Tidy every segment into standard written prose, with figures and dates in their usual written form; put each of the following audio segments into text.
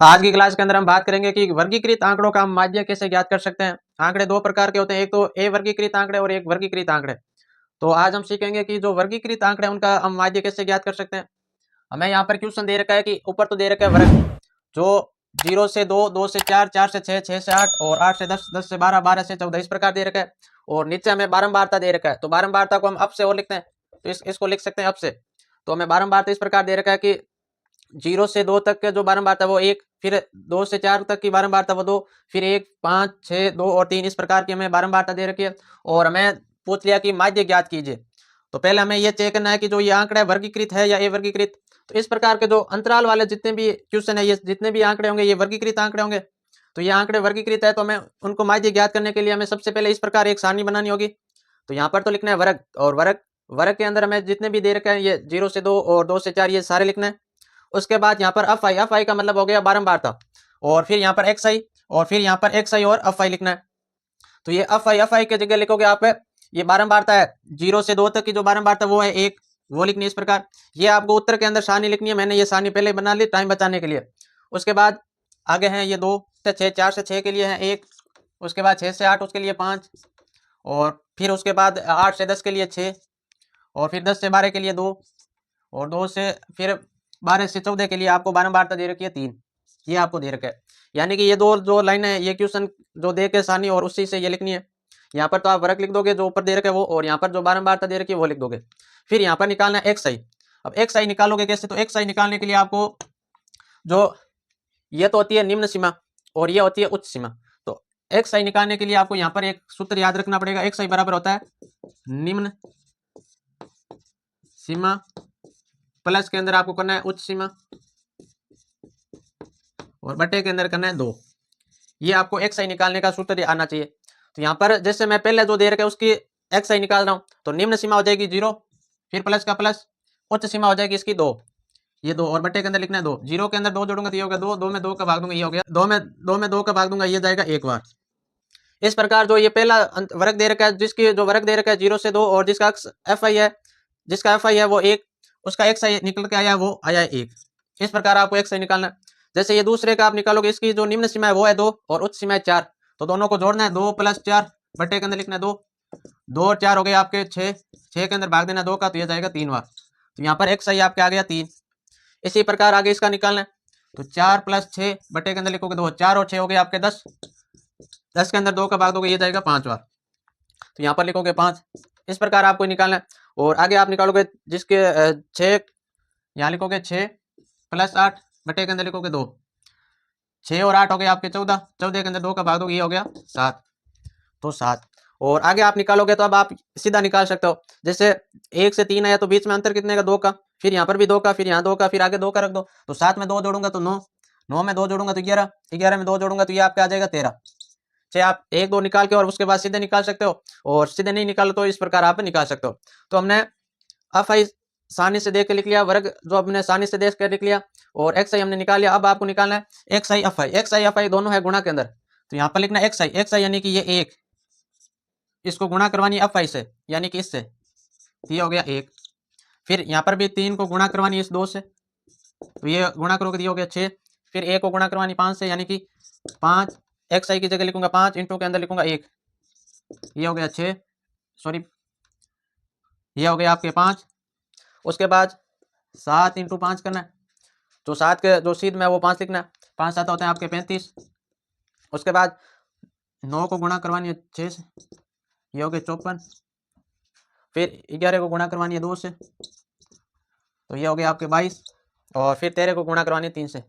आज की क्लास के अंदर हम बात करेंगे कि वर्गीकृत आंकड़ों का हम माध्य कैसे ज्ञात कर सकते हैं। आंकड़े दो प्रकार के होते हैं, एक तो ए वर्गीकृत आंकड़े और एक वर्गीकृत आंकड़े। तो आज हम सीखेंगे कि जो वर्गीकृत आंकड़े उनका हम माध्य कैसे ज्ञात कर सकते हैं। हमें यहाँ पर क्वेश्चन दे रखा है कि ऊपर तो दे रखा है वर्ग, जो 0 से 2, 2 से 4, 4 से 6, 6 से 8 और 8 से 10, 10 से 12, 12 से 14 इस प्रकार दे रखा है। और नीचे हमें बारंबारता दे रखा है, तो बारंबारता को हम अब से और लिखते हैं, तो इसको लिख सकते हैं अब से। तो हमें बारंबारता इस प्रकार दे रखा है कि 0 से 2 तक के जो बारंबारता वो 1, फिर 2 से 4 तक की बारंबारता वो 2, फिर 1, 5, 6, 2 और 3 इस प्रकार की हमें बारंबारता दे रखी है। और हमें पूछ लिया कि माध्य ज्ञात कीजिए। तो पहले हमें ये चेक करना है कि जो ये आंकड़ा वर्गीकृत है या अवर्गीकृत। तो इस प्रकार के जो अंतराल वाले जितने भी क्वेश्चन है, ये जितने भी आंकड़े होंगे ये वर्गीकृत आंकड़े होंगे। तो ये आंकड़े वर्गीकृत है, तो हमें उनको माध्य ज्ञात करने के लिए हमें सबसे पहले इस प्रकार एक सारणी बनानी होगी। तो यहाँ पर तो लिखना है वर्ग, और वर्ग वर्ग के अंदर हमें जितने भी दे रखे हैं ये 0 से 2 और 2 से 4 ये सारे लिखना है। उसके बाद यहाँ पर एफ आई का मतलब हो गया बारंबारता, और फिर यहाँ पर एक्स आई, और फिर यहाँ पर एक्स आई और एफ आई लिखना है। तो ये एफ आई की जगह लिखोगे आप, ये बारंबारता है 0 से 2 तक की जो बारंबारता वो है 1, वो लिखनी है इस प्रकार। ये आपको उत्तर के अंदर सारणी लिखनी है, मैंने ये सारणी पहले बना ली टाइम बचाने के लिए। उसके बाद आगे हैं ये 2 से 6, 4 से 6 के लिए है 1, उसके बाद 6 से 8 उसके लिए 5, और फिर उसके बाद 8 से 10 के लिए 6, और फिर 10 से 12 के लिए 2, और 2 से फिर 12 से 14 के लिए आपको बारंबारता दे रखी है 3। ये आपको दे रखा है, यानी कि ये दो जो लाइन है ये क्वेश्चन जो दे के सानी और उसी से ये लिखनी है। यहाँ पर तो आप वर्ग लिख दोगे जो ऊपर दे रखे वो, और यहाँ पर जो बारंबारता दे रखी है वो लिख दोगे। फिर यहाँ पर निकालना है एक्स आई। अब एक्स आई निकालोगे कैसे, तो एक्स आई निकालने के लिए आपको जो ये तो होती है निम्न सीमा और ये होती है उच्च सीमा। तो एक्स आई निकालने के लिए आपको यहाँ पर एक सूत्र याद रखना पड़ेगा। एक्स आई बराबर होता है निम्न सीमा प्लस के अंदर आपको करना है उच्च सीमा, और बटे के अंदर करना है 2। ये आपको एक्स आई निकालने का सूत्र आना चाहिए। तो यहाँ पर जैसे मैं पहले जो दे रखा है उसकी एक्स आई निकाल रहा हूँ, तो निम्न सीमा हो जाएगी 0, फिर प्लस का प्लस, उच्च सीमा हो जाएगी इसकी 2, ये 2, और बटे के अंदर लिखना है 2। 0 के अंदर 2 जोड़ूंगा तो ये हो गया 2, 2 में 2 का भाग दूंगा ये हो गया 2 में 2 का भाग दूंगा ये जाएगा एक बार। इस प्रकार जो ये पहला वर्ग दे रखा है, जिसकी जो वर्ग दे रखा है 0 से 2 और जिसका एफ आई है, जिसका एफ आई है वो 1, उसका एक्स आई निकल के आया वो आया 1। इस प्रकार आपको एक्स आई निकालना है। जैसे ये दूसरे का आप निकालोगे, इसकी जो निम्न सीमा है वो है 2 और उच्च सीमा है 4, तो दोनों को जोड़ना है 2 + 4, बटे के अंदर लिखना है 2, 2 और 4 हो गए आपके 6, 6 के अंदर भाग देना 2 का, तो ये जाएगा 3 बार। तो यहाँ पर एक्स आई आपके आ गया 3। इसी प्रकार आगे इसका निकालना है, तो 4 + 6 बटे के अंदर लिखोगे 2, 4 और 6 हो गए आपके 10, 10 के अंदर 2 का भाग दोगे ये जाएगा 5 बार, तो यहाँ पर लिखोगे 5। इस प्रकार आपको निकालना है। और आगे आप निकालोगे जिसके 6, यहाँ लिखोगे 6 + 8 बटे के अंदर लिखोगे 2, 6 और 8 हो गए आपके 14, 14 के अंदर 2 का भाग दोगे ये हो गया 7, तो 7। और आगे आप निकालोगे तो अब आप सीधा निकाल सकते हो। जैसे 1 से 3 आया तो बीच में अंतर कितने का 2 का, फिर यहाँ पर भी 2 का, फिर यहाँ 2 का, फिर आगे 2 का रख दो, तो 7 में 2 जोड़ूंगा तो 9, 9 में 2 जोड़ूंगा तो 11, 11 में 2 जोड़ूंगा तो ये आपके आ जाएगा 13। चाहे आप 1, 2 निकाल के और उसके बाद सीधे निकाल सकते हो, और सीधे नहीं निकालो तो इस प्रकार आप निकाल सकते हो। तो हमने एफ आई सानी से देख के लिख लिया, वर्ग जो हमने सानी से देख के लिख लिया, और एक्स आई हमने निकाल लिया। अब आपको निकालना है x i f I. X i f आई दोनों है गुणा के अंदर, तो यहाँ पर लिखना है एक्स आई यानी कि ये 1, इसको गुणा करवानी है एफ आई से यानी कि इससे, ये हो गया 1। फिर यहाँ पर भी 3 को गुणा करवानी है इस 2 से, तो ये गुणा करोगे ये हो गया 6। फिर 1 को गुणा करवानी 5 से यानी कि 5, एक्स आई की जगह लिखूंगा 5, इंटू के अंदर लिखूंगा 1, ये हो गया 6, सॉरी ये हो गया आपके 5। उसके बाद 7 × 5 करना है, तो 7 के जो सीध में वो 5 लिखना है, 5 7 होते हैं आपके 35। उसके बाद 9 को गुणा करवानी है 6 से, ये हो गए 54। फिर 11 को गुणा करवानी है 2 से, तो ये हो गया आपके 22। और फिर 13 को गुणा करवानी है 3 से,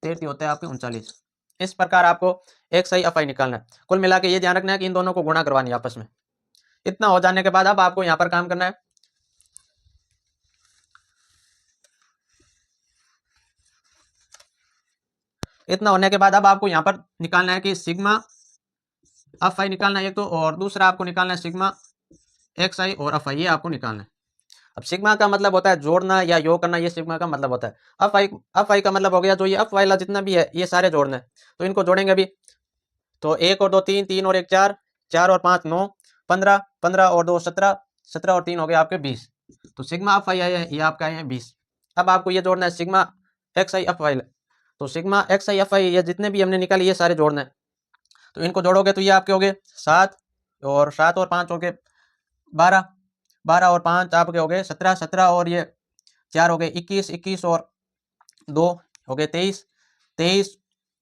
33 होते हैं आपके 39। इस प्रकार आपको एक्स आई एफ आई निकालना है। कुल मिला के ये ध्यान रखना है कि इन दोनों को गुणा करवानी है आपस में। इतना हो जाने के बाद अब आपको यहाँ पर काम करना है। इतना होने के बाद अब आपको यहाँ पर निकालना है कि सिग्मा एफ आई निकालना है एक तो, और दूसरा आपको निकालना है सिग्मा एक्स आई और एफ आई, ये आपको निकालना है। अब सिग्मा का मतलब होता है जोड़ना या योग करना, ये सिग्मा का मतलब होता है। एफ आई का मतलब हो गया जो ये एफ वाला जितना भी है ये सारे जोड़ना है, तो इनको जोड़ेंगे अभी। तो 1 और 2 3, 3 और 1 4, 4 और 5 9, 15, 15 और 2 17, 17 और 3 हो गए आपके 20। तो सिग्मा एफ आई है ये आपका है 20। अब आपको ये जोड़ना है sigma x i f i. तो sigma x i f i ये जितने भी हमने निकाले ये सारे जोड़ना है। तो इनको जोड़ोगे तो ये आपके हो गए 7 और 7 और 5 हो गए 12, 12 और 5 आपके हो गए 17, 17 और ये 4 हो गए 21, 21 और 2 हो गए 23, 23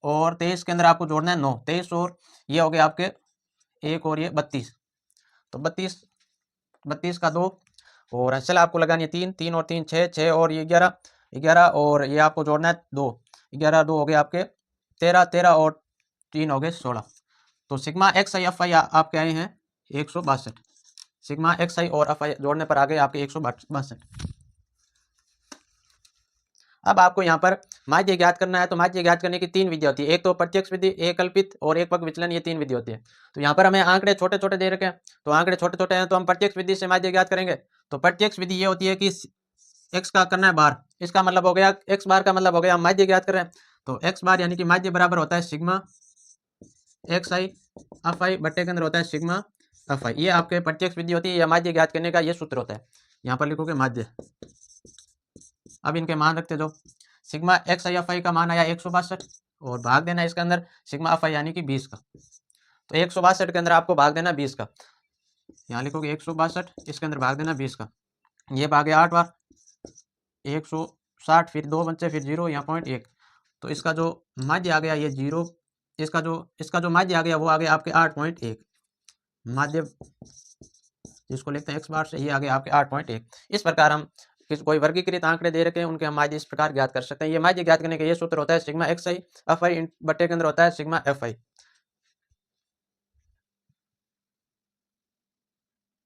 और 23 के अंदर आपको जोड़ना है 9, 23 और ये हो गए आपके 1 और ये 32। तो 32, 32 का 2 और अंशल आपको लगानी है 3, 3 और 3 6, 6 और ये 11, 11 और ये आपको जोड़ना है 2, 11, 2 हो गए आपके 13, 13 और 3 हो गए 16। तो सिग्मा एक्स आई एफ आई आपके आए हैं 162। सिग्मा एक्स आई और एफ आई जोड़ने पर आ गए आपके 162। अब आपको यहाँ पर माध्य ज्ञात करना है। तो माध्य ज्ञात करने की 3 विधि होती है, एक तो प्रत्यक्ष विधि, एक कल्पित और एक पग विचलन, ये 3 विधि होती है। तो यहाँ पर हमें आंकड़े छोटे छोटे दे रखे हैं, तो आंकड़े छोटे छोटे हैं तो हम प्रत्यक्ष विधि से माध्य ज्ञात करेंगे। तो प्रत्यक्ष विधि ये होती है कि एक्स का करना है बार, इसका मतलब हो गया एक्स बार का मतलब हो गया हम माध्य ज्ञात कर रहे हैं। तो एक्स बार यानी कि माध्य बराबर होता है सिग्मा एक्स आई एफ आई बट्टे के अंदर होता है सिग्मा एफ आई। ये आपके प्रत्यक्ष विधि होती है, या माध्य ज्ञात करने का ये सूत्र होता है। यहाँ पर लिखोगे माध्य। अब इनके मान रखते जो सिग्मा एक्स आई एफ आई का मान आया 162 और भाग देना इसके अंदर सिग्मा एफ आई यानी कि 20 का। तो 162 के अंदर आपको भाग देना 20 का, यहाँ लिखोगे 162, इसके अंदर भाग देना 20 का। ये भागे 8 बार 160, फिर 2 बच्चे फिर 0, यहाँ 0.1। तो इसका जो माध्य आ गया ये 0, इसका जो माध्य आ गया वो आ गया आपके 8.1 माध्य, जिसको लिखते हैं एक्स बार से, ये आ गया आपके 8.1। इस प्रकार हम कोई वर्गीकृत आंकड़े दे रखे हैं उनके हम माध्य इस प्रकार ज्ञात कर सकते हैं। ये माध्य ज्ञात करने का ये सूत्र होता है सिग्मा एक्स आई एफ आई बट्टे के अंदर होता है सिग्मा एफ आई।